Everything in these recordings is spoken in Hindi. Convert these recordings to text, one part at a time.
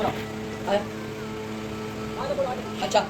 आया अच्छा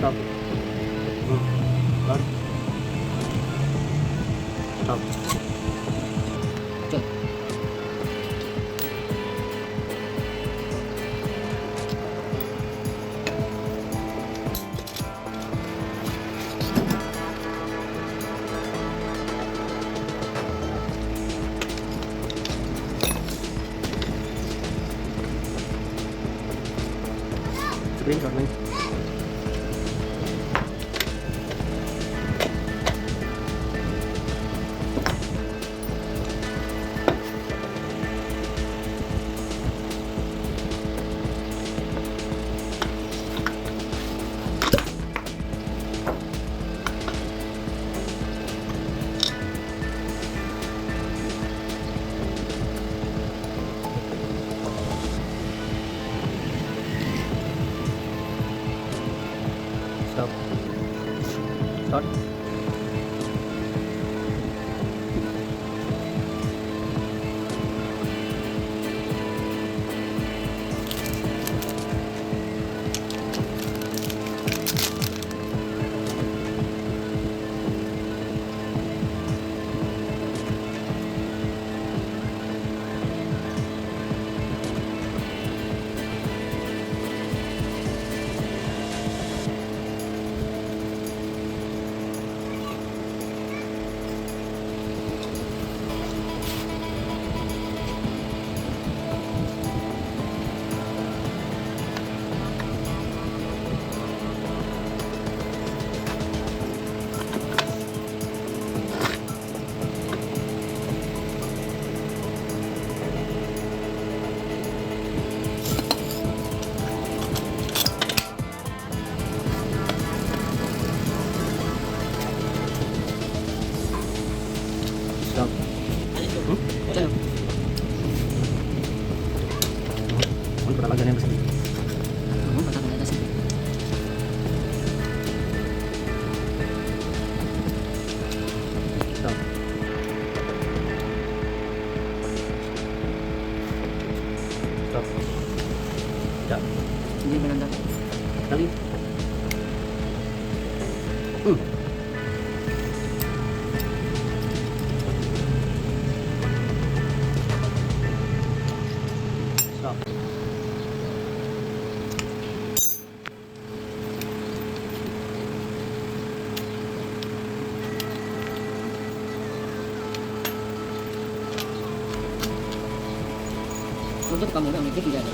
Stop. Start. Stop. चल Screenshot नहीं. Stop. Start. Stop. चलो Kung pernah lagi yang bersih. kamu kata kata sih Stop. Stop. Ya. ini benar Kali. Stop. untuk kamu yang mikir tidak ada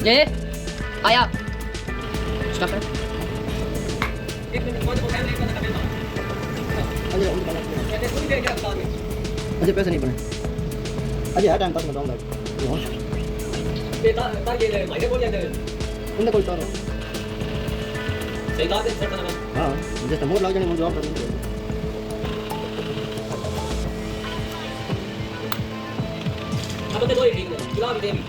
ये आया स्टॉप कर एक मिनट अजय पैसे नहीं बने अजय हर टाइम पास बताऊंगा उन्हें कोई तारो हाँ जैसे मोर लग जाने मुझे जवाब कर दूँगा अब तो कोई ठीक है गुलाब देवी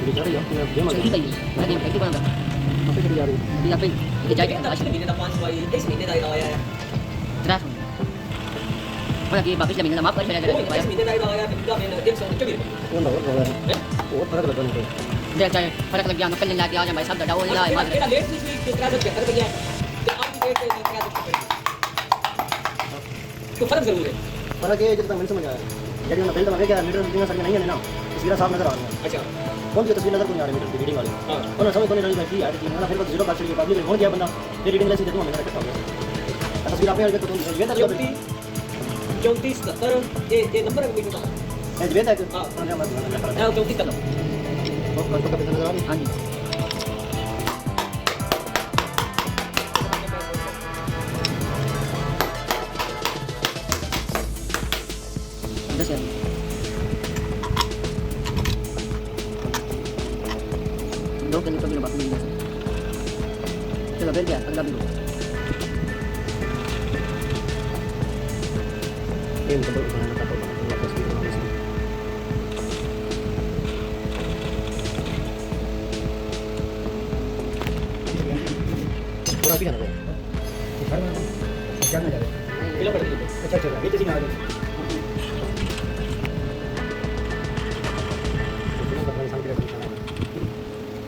बेचारे यार तुम्हें गेम आ चल ठीक है मैं गेम एक्टिव बनाऊंगा गया जा रही है अभी आप ये जाके आज महीने का 5 भाई इस महीने का आया है तेरा सुन मतलब कि वापस महीने माफ कर मेरा वो इस महीने का आया है बिल्कुल मैंने 124 कौन हो वो फर्क लगा नहीं देख चाहे फर्क लग गया कल लाके आ जाए भाई साहब डाउन ला मार मेरा लेट फीस भी 375 रुपया है तो आप भी देख के 375 तो फर्क जरूर है फर्क ये जितना मैंने समझ आया यदि मैं बिल्ड में क्या मीटर रीडिंग सर नहीं है ना तस्वीरें साफ नजर आ रही हैं अच्छा कौन सी तस्वीर नजर को नहीं आ रही मीटर की रीडिंग वाली हां और समझ को नहीं रही बैठी यार कि मतलब फिर जीरो कास्ट की पब्लिक हो गया बंदा ये रीडिंग लेसी देखो मैंने रखा हुआ तस्वीर आपने लगे तो ये तस्वीर 34 70 ये नंबर है मीटर का है वेद है हां मैं 34 का वो कौन सा कितना नजर आ रही हां जी दस यार दो के लिए तो बाकी नहीं है चलो फिर क्या अगला भी गेम को बनाना था तो तस्वीर बनानी थी पूरा भी जाना है जाना है किलो पड़ गई अच्छा अच्छा ये चीज आ गई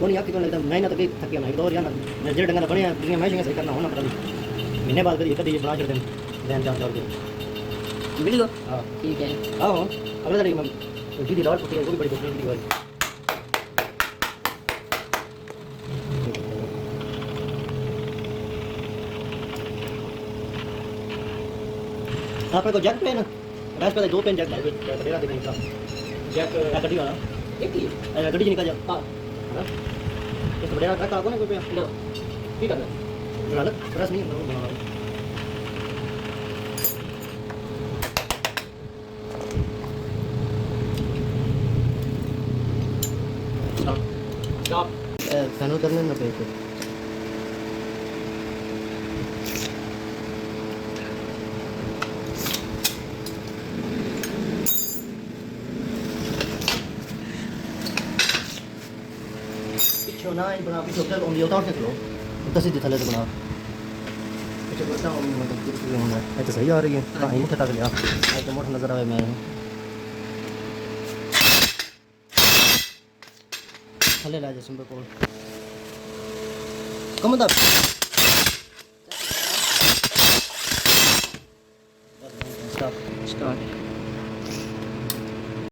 कौन यार कितना लगता मैं ना तो कहीं थक गया मैं एक दो यार ना मैं जेड डंगा बढ़िया दुनिया में सही करना होना पड़ा महीने बाद करिए कभी ये बना कर दें ध्यान जान कर दे वीडियो हां ठीक है आओ अगला तारीख में दीदी लाल पुत्री वो भी बड़ी पुत्री वीडियो है आपने को जैक पे ना रैस पे दो पेन जैक है बड़ेरा देखने का जैक गड्डी वाला एक ही गड्डी से निकल जा हां इस बड़ेरा ट्रक का कौन है कोई पे ना ठीक है गलत रस नहीं स्टॉप फैनल करने ना पे पिछो ना ही बना पिछो उधर ओनली उतार के लो उधर से थले से बना पिछो बता ओनली मतलब कुछ भी होना है तो सही आ रही है हां ये तक लिया आज तो मोटा नजर आवे मैं थले ला जा सिंबल को कम दा स्टॉप स्टार्ट